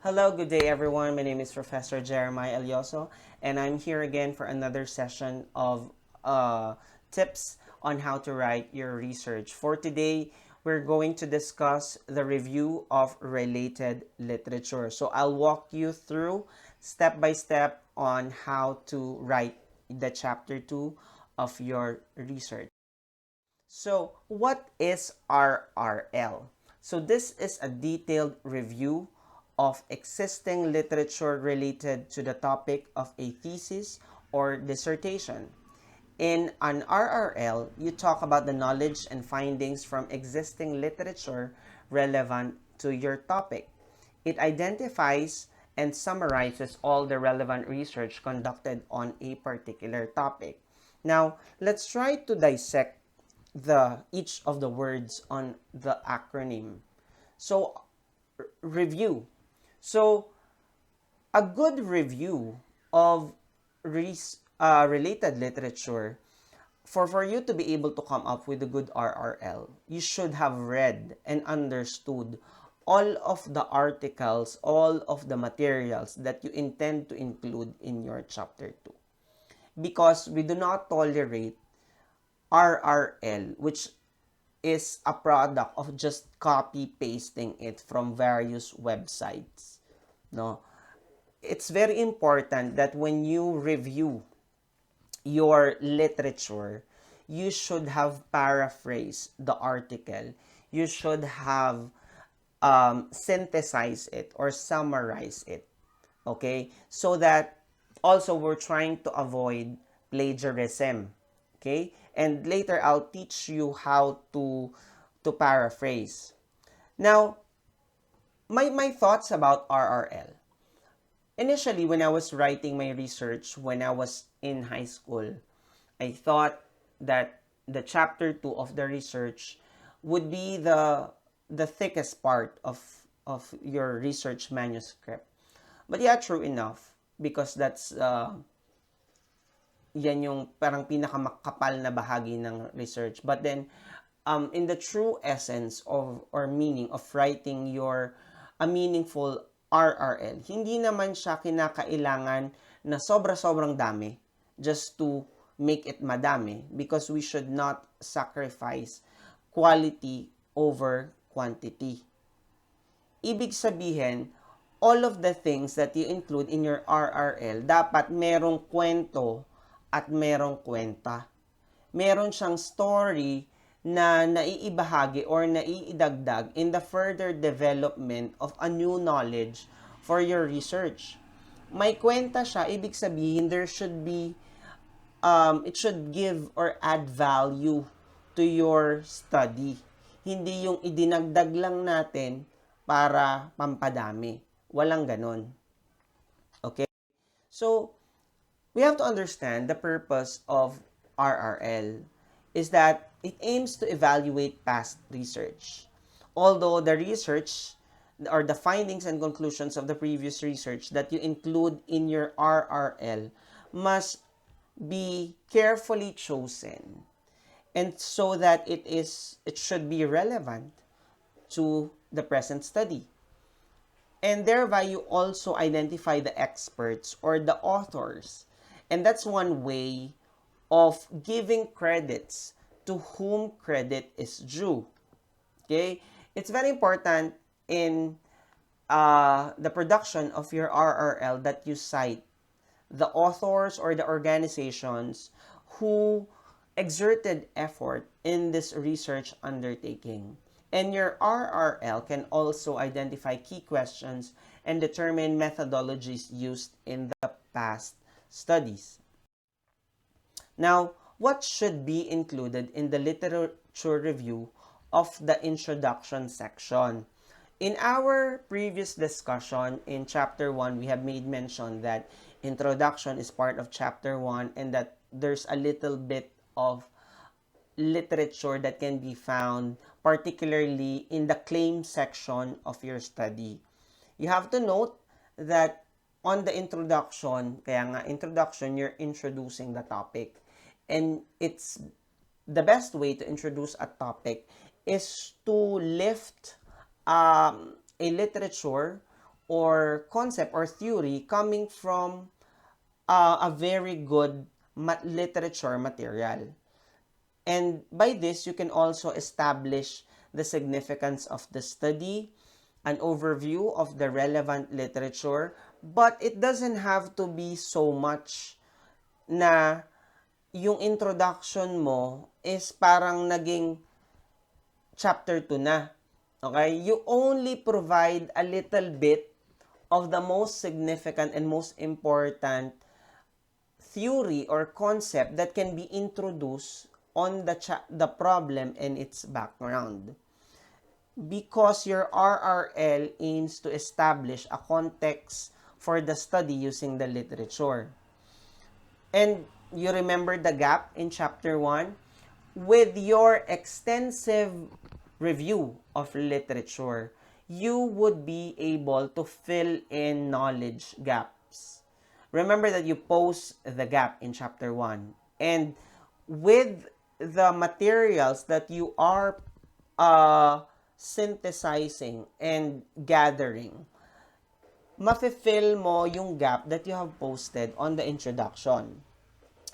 Hello, good day everyone. My name is Professor Jeremiah Elioso, and I'm here again for another session of tips on how to write your research. For today, we're going to discuss the review of related literature. So I'll walk you through step by step on how to write the chapter 2 of your research. So, what is RRL? So, this is a detailed review of existing literature related to the topic of a thesis or dissertation. In an RRL, you talk about the knowledge and findings from existing literature relevant to your topic. It identifies and summarizes all the relevant research conducted on a particular topic. Now, let's try to dissect each of the words on the acronym. So, review. So, a good review of related literature, for you to be able to come up with a good RRL, you should have read and understood all of the articles, all of the materials that you intend to include in your chapter 2. Because we do not tolerate RRL, which is a product of just copy pasting it from various websites. No, it's very important that when you review your literature, you should have paraphrased the article. You should have synthesized it or summarized it. Okay? So that also we're trying to avoid plagiarism. Okay? And later I'll teach you how to paraphrase. Now, my thoughts about RRL. Initially, when I was writing my research when I was in high school, I thought that the chapter 2 of the research would be the thickest part of your research manuscript. But yeah, true enough, because that's yan yung parang pinakamakapal na bahagi ng research. But then, in the true essence of or meaning of writing your a meaningful RRL, hindi naman siya kinakailangan na sobra-sobrang dami just to make it madami, because we should not sacrifice quality over quantity. Ibig sabihin, all of the things that you include in your RRL, dapat merong kwento at merong kwenta. Meron siyang story na naiibahagi or naiidagdag in the further development of a new knowledge for your research. May kwenta siya, ibig sabihin there should be, it should give or add value to your study. Hindi yung idinagdag lang natin para pampadami. Walang ganon. Okay? So, we have to understand the purpose of RRL is that it aims to evaluate past research. Although the research or the findings and conclusions of the previous research that you include in your RRL must be carefully chosen, and so that it should be relevant to the present study. And thereby you also identify the experts or the authors. And that's one way of giving credits to whom credit is due. Okay? It's very important in the production of your RRL that you cite the authors or the organizations who exerted effort in this research undertaking. And your RRL can also identify key questions and determine methodologies used in the past studies. Now, what should be included in the literature review of the introduction section? In our previous discussion in chapter 1, we have made mention that introduction is part of chapter 1 and that there's a little bit of literature that can be found particularly in the claim section of your study. You have to note that on the introduction, kaya nga introduction, you're introducing the topic. And it's the best way to introduce a topic is to lift a literature or concept or theory coming from a very good literature material. And by this, you can also establish the significance of the study, an overview of the relevant literature, but it doesn't have to be so much na yung introduction mo is parang naging chapter 2 na. Okay? You only provide a little bit of the most significant and most important theory or concept that can be introduced on the problem and its background. Because your RRL aims to establish a context for the study using the literature. And you remember the gap in chapter 1? With your extensive review of literature, you would be able to fill in knowledge gaps. Remember that you post the gap in chapter 1. And with the materials that you are synthesizing and gathering, mafe-fill mo yung gap that you have posted on the introduction.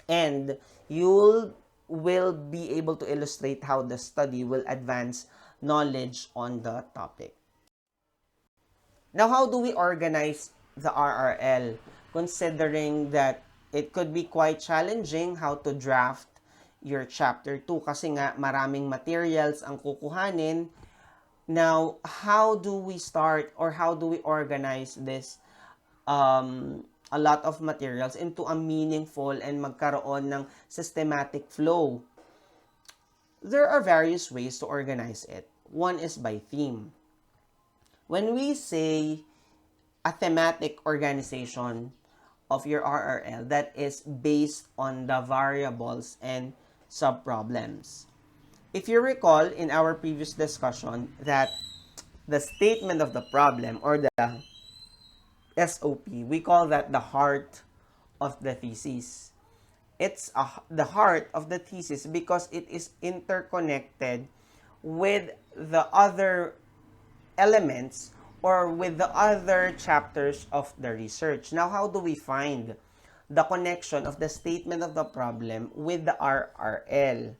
And you will be able to illustrate how the study will advance knowledge on the topic. Now, how do we organize the RRL? Considering that it could be quite challenging how to draft your chapter 2 kasi nga maraming materials ang kukuhanin. Now, how do we start or how do we organize this a lot of materials into a meaningful and magkaroon ng systematic flow? There are various ways to organize it. One is by theme. When we say a thematic organization of your RRL that is based on the variables and subproblems. If you recall in our previous discussion that the statement of the problem or the SOP, we call that the heart of the thesis. It's the heart of the thesis because it is interconnected with the other elements or with the other chapters of the research. Now, how do we find the connection of the statement of the problem with the RRL?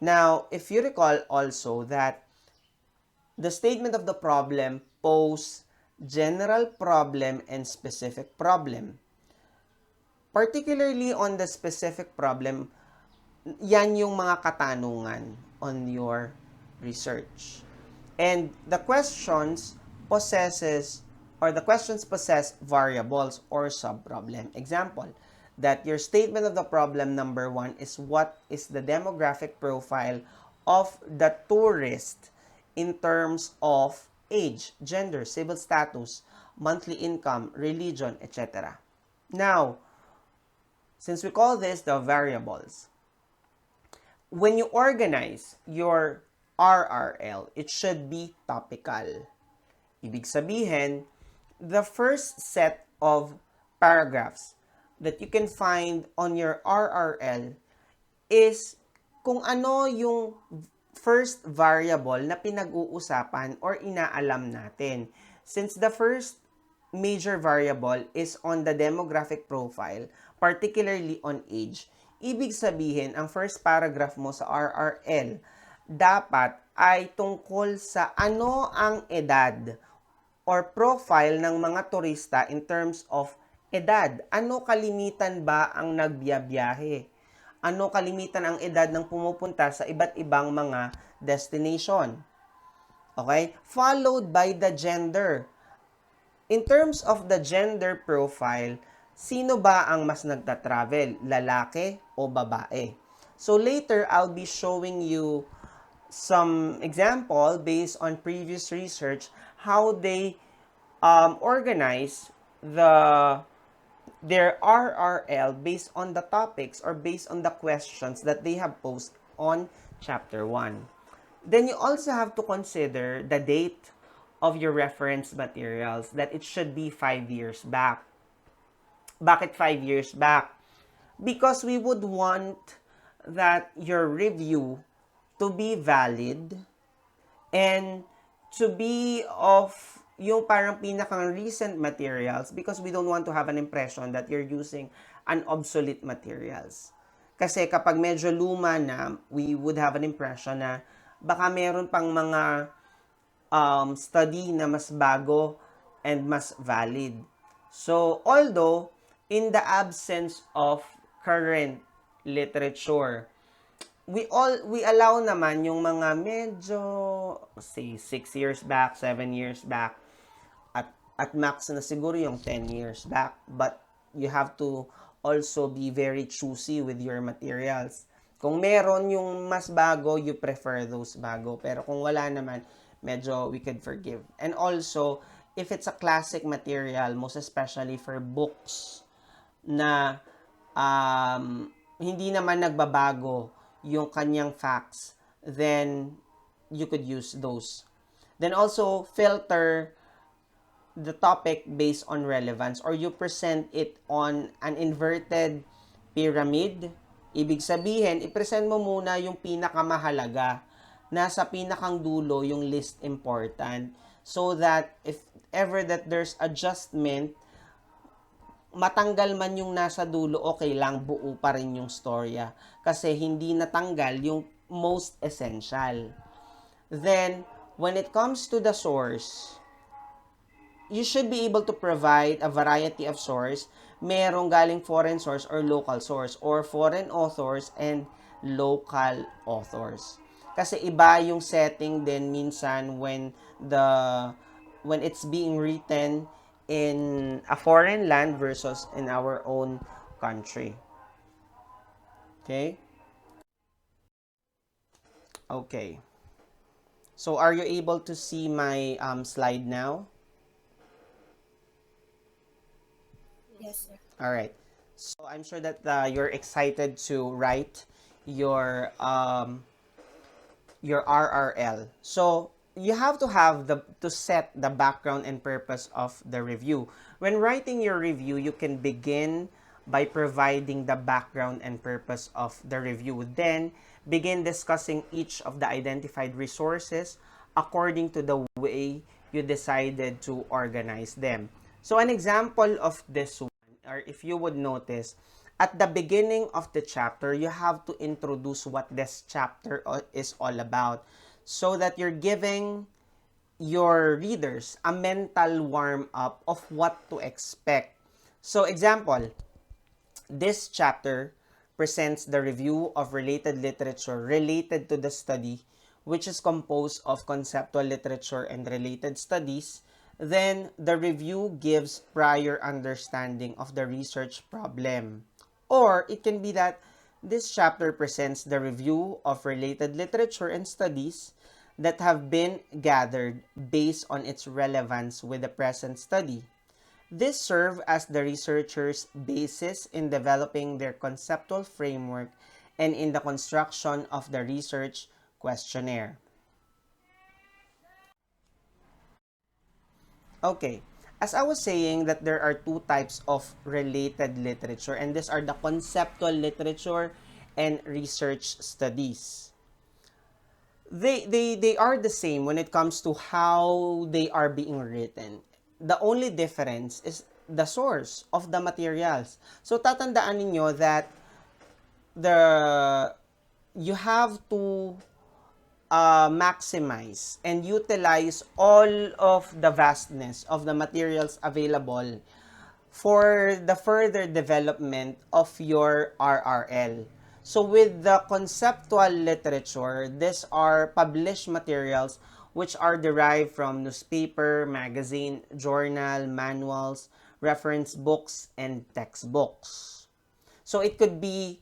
Now, if you recall also that the statement of the problem poses general problem and specific problem. Particularly on the specific problem, yan yung mga katanungan on your research. And the questions possess variables or subproblem. Example, that your statement of the problem number 1 is what is the demographic profile of the tourist in terms of age, gender, civil status, monthly income, religion, etc. Now, since we call this the variables, when you organize your RRL, it should be topical. Ibig sabihin, the first set of paragraphs that you can find on your RRL is kung ano yung first variable na pinag-uusapan or inaalam natin. Since the first major variable is on the demographic profile, particularly on age, ibig sabihin, ang first paragraph mo sa RRL dapat ay tungkol sa ano ang edad or profile ng mga turista in terms of edad. Ano kalimitan ba ang nagbiyabiyahe? Ano kalimitan ang edad ng pumupunta sa iba't ibang mga destination? Okay? Followed by the gender. In terms of the gender profile, sino ba ang mas nagta-travel? Lalaki o babae? So later, I'll be showing you some example based on previous research how they organize their RRL based on the topics or based on the questions that they have posed on chapter 1. Then you also have to consider the date of your reference materials, that it should be 5 years back. Bakit 5 years back? Because we would want that your review to be valid and to be of yung parang pinakang recent materials because we don't want to have an impression that you're using an obsolete materials. Kasi kapag medyo luma na, we would have an impression na baka meron pang mga study na mas bago and mas valid. So, although, in the absence of current literature, we allow naman yung mga medyo, say, 6 years back, 7 years back, at max na siguro yung 10 years back. But you have to also be very choosy with your materials. Kung meron yung mas bago, you prefer those bago. Pero kung wala naman, medyo we could forgive. And also, if it's a classic material, most especially for books na hindi naman nagbabago yung kanyang facts, then you could use those. Then also, filter the topic based on relevance, or you present it on an inverted pyramid. Ibig sabihin, i-present mo muna yung pinakamahalaga. Nasa pinakang dulo yung least important. So that if ever that there's adjustment, matanggal man yung nasa dulo, okay lang, buo pa rin yung storya. Kasi hindi natanggal yung most essential. Then, when it comes to the source, you should be able to provide a variety of source. Merong galing foreign source or local source, or foreign authors and local authors. Kasi iba yung setting din minsan when it's being written in a foreign land versus in our own country. Okay? Okay. So are you able to see my slide now? Yes, sir. All right. So I'm sure that you're excited to write your RRL. So you have to set the background and purpose of the review. When writing your review, you can begin by providing the background and purpose of the review. Then begin discussing each of the identified resources according to the way you decided to organize them. So an example of this one, or if you would notice, at the beginning of the chapter, you have to introduce what this chapter is all about, so that you're giving your readers a mental warm-up of what to expect. So example, this chapter presents the review of related literature related to the study, which is composed of conceptual literature and related studies. Then, the review gives prior understanding of the research problem. Or, it can be that this chapter presents the review of related literature and studies that have been gathered based on its relevance with the present study. This serves as the researcher's basis in developing their conceptual framework and in the construction of the research questionnaire. Okay, as I was saying that there are two types of related literature, and these are the conceptual literature and research studies. They are the same when it comes to how they are being written. The only difference is the source of the materials. So tatandaan ninyo that you have to maximize and utilize all of the vastness of the materials available for the further development of your RRL. So with the conceptual literature, these are published materials which are derived from newspaper, magazine, journal, manuals, reference books, and textbooks. So it could be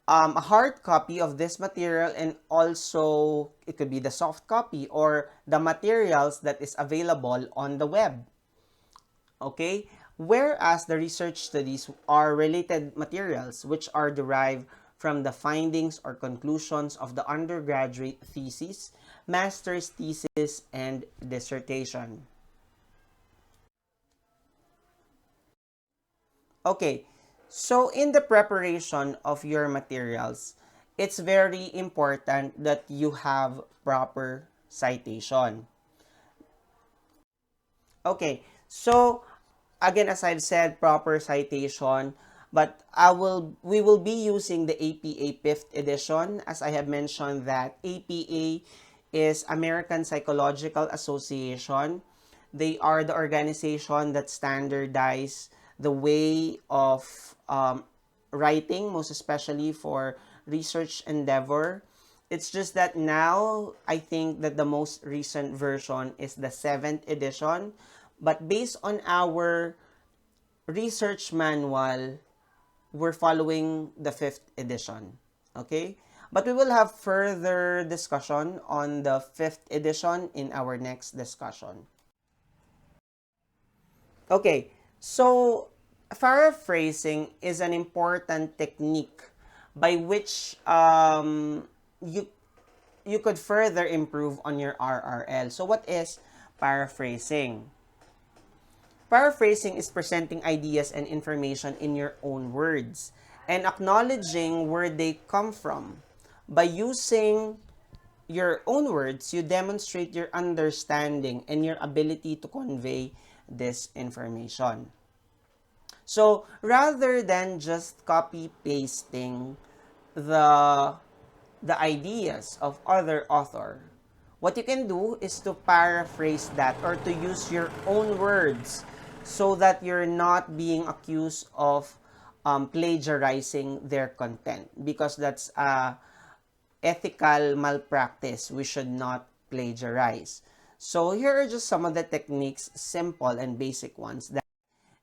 a hard copy of this material, and also it could be the soft copy or the materials that is available on the web. Okay? Whereas the research studies are related materials which are derived from the findings or conclusions of the undergraduate thesis, master's thesis, and dissertation. Okay, so in the preparation of your materials, it's very important that you have proper citation. Okay, so again, as I've said, proper citation, but we will be using the APA 5th edition. As I have mentioned, that APA is American Psychological Association. They are the organization that standardize the way of writing, most especially for research endeavor. It's just that now I think that the most recent version is the 7th edition. But based on our research manual, we're following the 5th edition. Okay? But we will have further discussion on the 5th edition in our next discussion. Okay, so paraphrasing is an important technique by which you could further improve on your RRL. So what is paraphrasing? Paraphrasing is presenting ideas and information in your own words and acknowledging where they come from. By using your own words, you demonstrate your understanding and your ability to convey this information. So, rather than just copy pasting the the ideas of other author, what you can do is to paraphrase that or to use your own words so that you're not being accused of plagiarizing their content, because that's ethical malpractice. We should not plagiarize. So here are just some of the techniques, simple and basic ones, that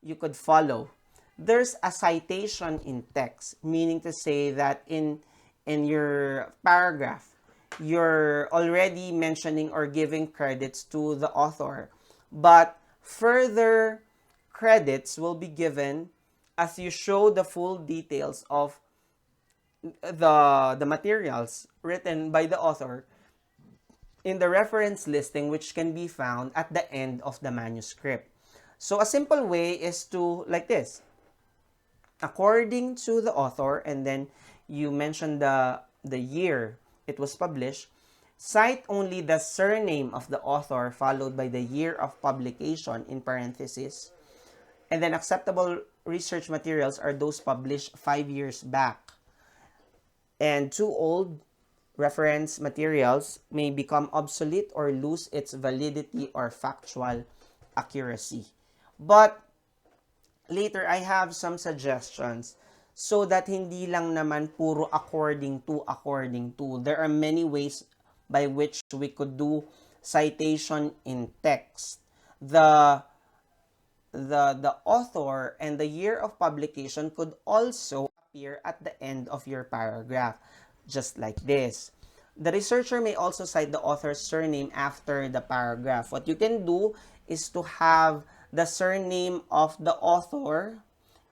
you could follow. There's a citation in text, meaning to say that in your paragraph, you're already mentioning or giving credits to the author, but further credits will be given as you show the full details of the materials written by the author in the reference listing, which can be found at the end of the manuscript. So a simple way is to, like this, according to the author, and then you mention the year it was published. Cite only the surname of the author followed by the year of publication in parentheses. And then acceptable research materials are those published 5 years back. And too old reference materials may become obsolete or lose its validity or factual accuracy. But later, I have some suggestions so that hindi lang naman puro according to. There are many ways by which we could do citation in text. The author and the year of publication could also appear at the end of your paragraph, just like this. The researcher may also cite the author's surname after the paragraph. What you can do is to have the surname of the author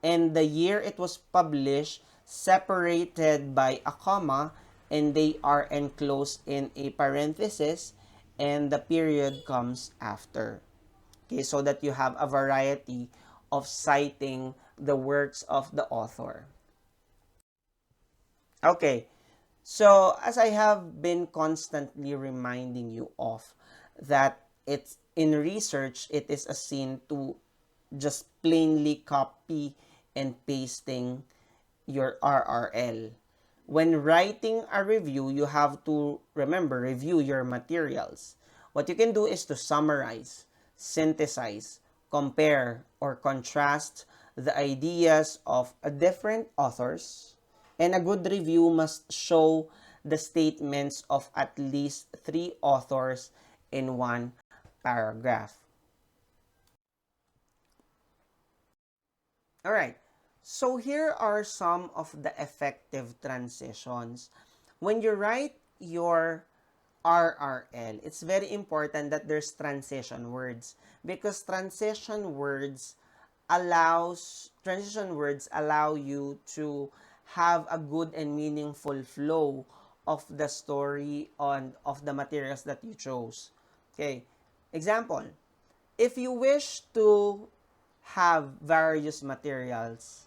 and the year it was published separated by a comma, and they are enclosed in a parenthesis, and the period comes after. Okay, so that you have a variety of citing the works of the author. Okay, so as I have been constantly reminding you of, that it's in research, it is a sin to just plainly copy and pasting your RRL. When writing a review, you have to remember, review your materials. What you can do is to summarize, synthesize, compare, or contrast the ideas of different authors, and a good review must show the statements of at least 3 authors in one paragraph. All right. So here are some of the effective transitions. When you write your RRL, it's very important that there's transition words, because transition words allow you to have a good and meaningful flow of the story on of the materials that you chose. Okay. Example, if you wish to have various materials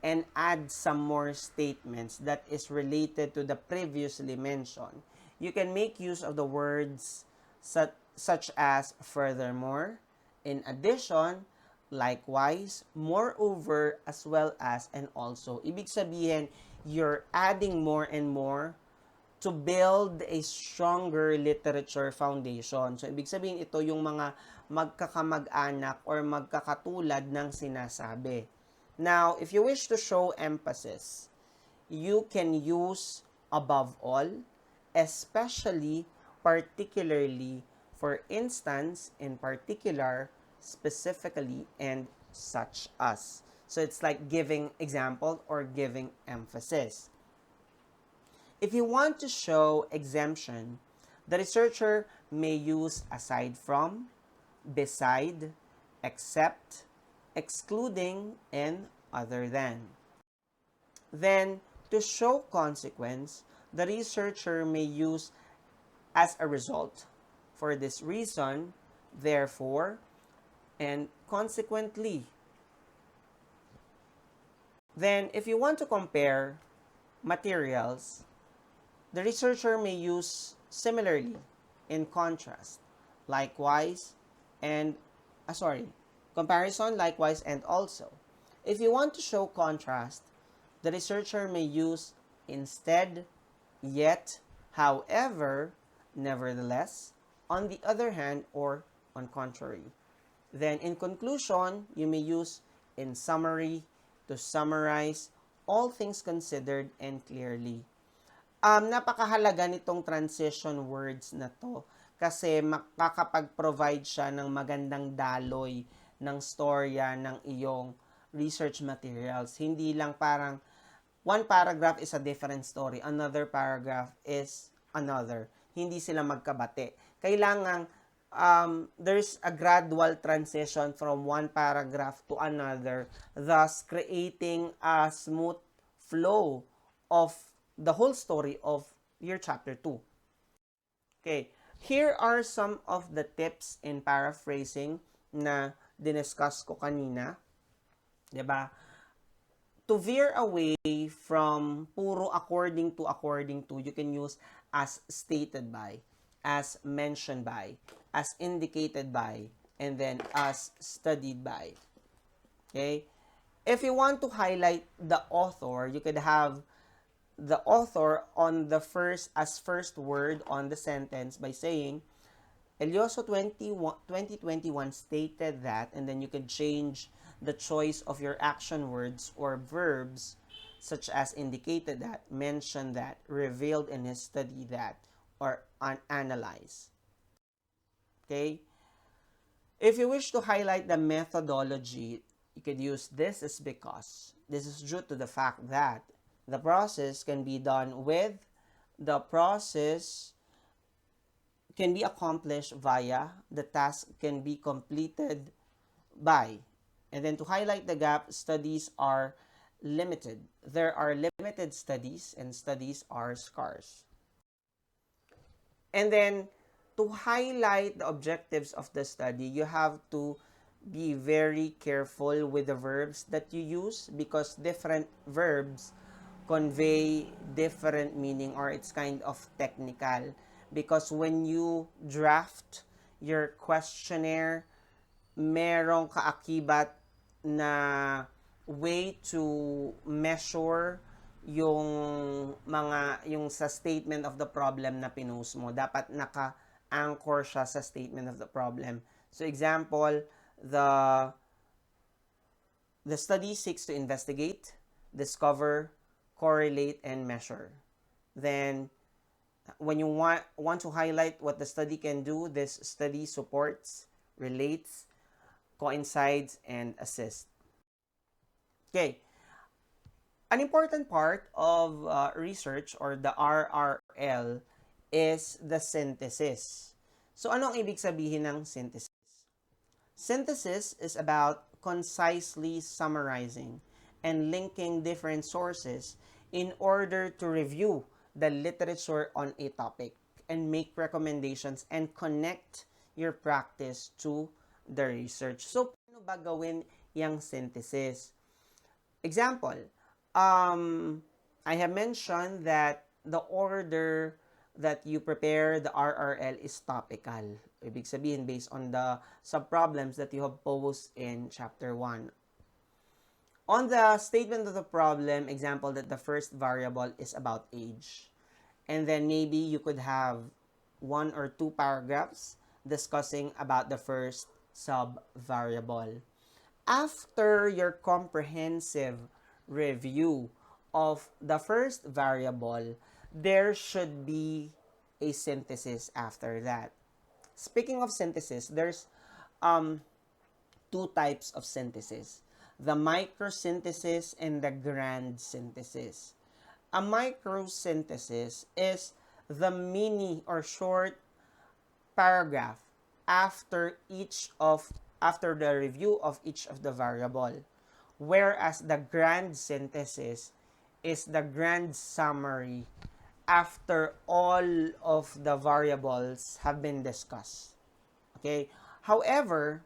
and add some more statements that is related to the previously mentioned, you can make use of the words such as furthermore, In addition, likewise, moreover, as well as, and also. Ibig sabihin, you're adding more and more to build a stronger literature foundation. So, ibig sabihin, ito yung mga magkakamag-anak or magkakatulad ng sinasabi. Now, if you wish to show emphasis, you can use above all, especially, particularly, for instance, in particular, specifically, and such as. So it's like giving example or giving emphasis. If you want to show exemption, the researcher may use aside from, beside, except, excluding, and other than. Then, to show consequence, the researcher may use as a result, for this reason, therefore, and consequently. Then, if you want to compare materials, the researcher may use similarly, in contrast, likewise, and, comparison, likewise, and also. If you want to show contrast, the researcher may use instead, yet, however, nevertheless, on the other hand, or on contrary. Then, in conclusion, you may use in summary, to summarize, all things considered and clearly. Napakahalaga nitong transition words na to kasi makakapag-provide siya ng magandang daloy ng storya ng iyong research materials. Hindi lang parang one paragraph is a different story, another paragraph is another. Hindi sila magkabate. Kailangan there's a gradual transition from one paragraph to another, thus creating a smooth flow of the whole story of your chapter 2. Okay, here are some of the tips in paraphrasing na diniscuss ko kanina. 'Di ba? To veer away from puro according to, you can use as stated by, as mentioned by, as indicated by, and then as studied by. Okay? If you want to highlight the author, you could have the author on the first word on the sentence by saying, Elioso 2021 stated that, and then you could change the choice of your action words or verbs such as indicated that, mentioned that, revealed in his study that, or analyze. Okay? If you wish to highlight the methodology, you could use this is because. This is due to the fact that the process can be done with, the process can be accomplished via, the task can be completed by. And then to highlight the gap, studies are limited. There are limited studies and studies are scarce. And then to highlight the objectives of the study, you have to be very careful with the verbs that you use because different verbs convey different meaning or it's kind of technical because when you draft your questionnaire, merong kaakibat na way to measure yung sa statement of the problem na pinost mo. Dapat naka-anchor siya sa statement of the problem. So example, the study seeks to investigate, discover, correlate, and measure. Then, when you want to highlight what the study can do, this study supports, relates, coincides, and assists. Okay. An important part of research or the RRL is the synthesis. So, ano ang ibig sabihin ng synthesis? Synthesis is about concisely summarizing and linking different sources in order to review the literature on a topic and make recommendations and connect your practice to the research. So, paano ba gawin yung synthesis? Example, I have mentioned that the order that you prepare the RRL is topical. Ibig sabihin, based on the sub-problems that you have posed in Chapter 1. On the statement of the problem, example that the first variable is about age. And then maybe you could have 1 or 2 paragraphs discussing about the first sub-variable. After your comprehensive review of the first variable, there should be a synthesis after that. Speaking of synthesis, there's um, 2 types of synthesis: the microsynthesis and the grand synthesis. A microsynthesis is the mini or short paragraph after the review of each of the variable, whereas the grand synthesis is the grand summary after all of the variables have been discussed. Okay? However,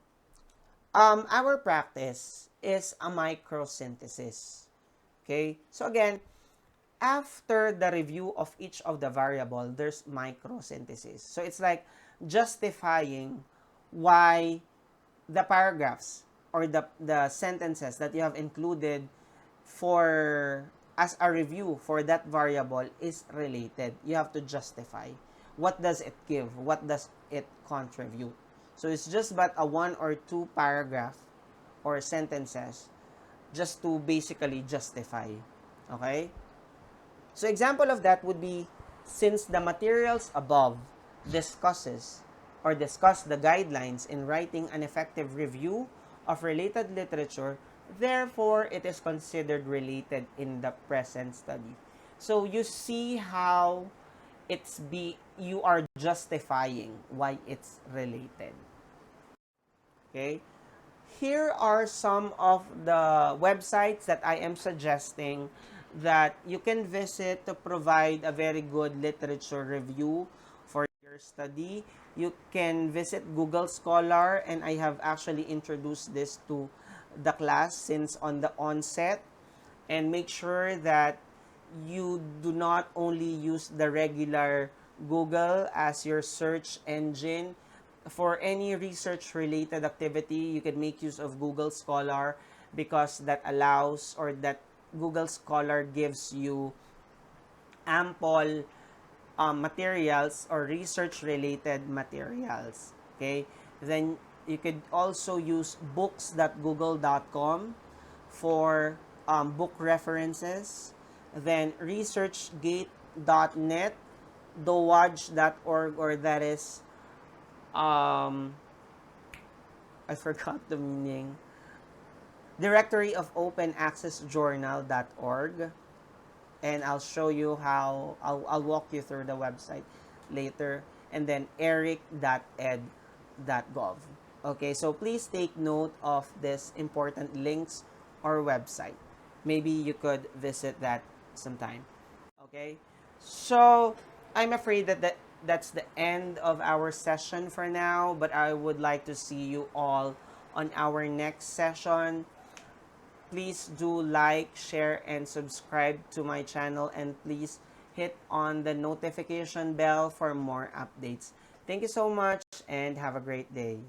our practice is a microsynthesis. Okay? So again, after the review of each of the variable, there's microsynthesis. So it's like justifying why the paragraphs or the sentences that you have included for as a review for that variable is related. You have to justify what does it give, what does it contribute. So it's just but a 1 or 2 paragraph or sentences just to basically justify. Okay? So example of that would be, since the materials above discuss the guidelines in writing an effective review of related literature, therefore it is considered related in the present study. So you see how you are justifying why it's related. Okay? Here are some of the websites that I am suggesting that you can visit to provide a very good literature review for your study. You can visit Google Scholar, and I have actually introduced this to the class since on the onset. And make sure that you do not only use the regular Google as your search engine. For any research related activity, you can make use of Google Scholar, because that allows, or that Google Scholar gives you ample materials or research related materials. Okay? Then you could also use books.google.com for book references. Then researchgate.net, dowaj.org, or that is I forgot the meaning. Directory of Open Access Journal.org. And I'll show you how, I'll walk you through the website later. And then eric.ed.gov. Okay, so please take note of this important links or website. Maybe you could visit that sometime. Okay, so I'm afraid that's the end of our session for now, but I would like to see you all on our next session. Please do like, share, and subscribe to my channel, and please hit on the notification bell for more updates. Thank you so much, and have a great day.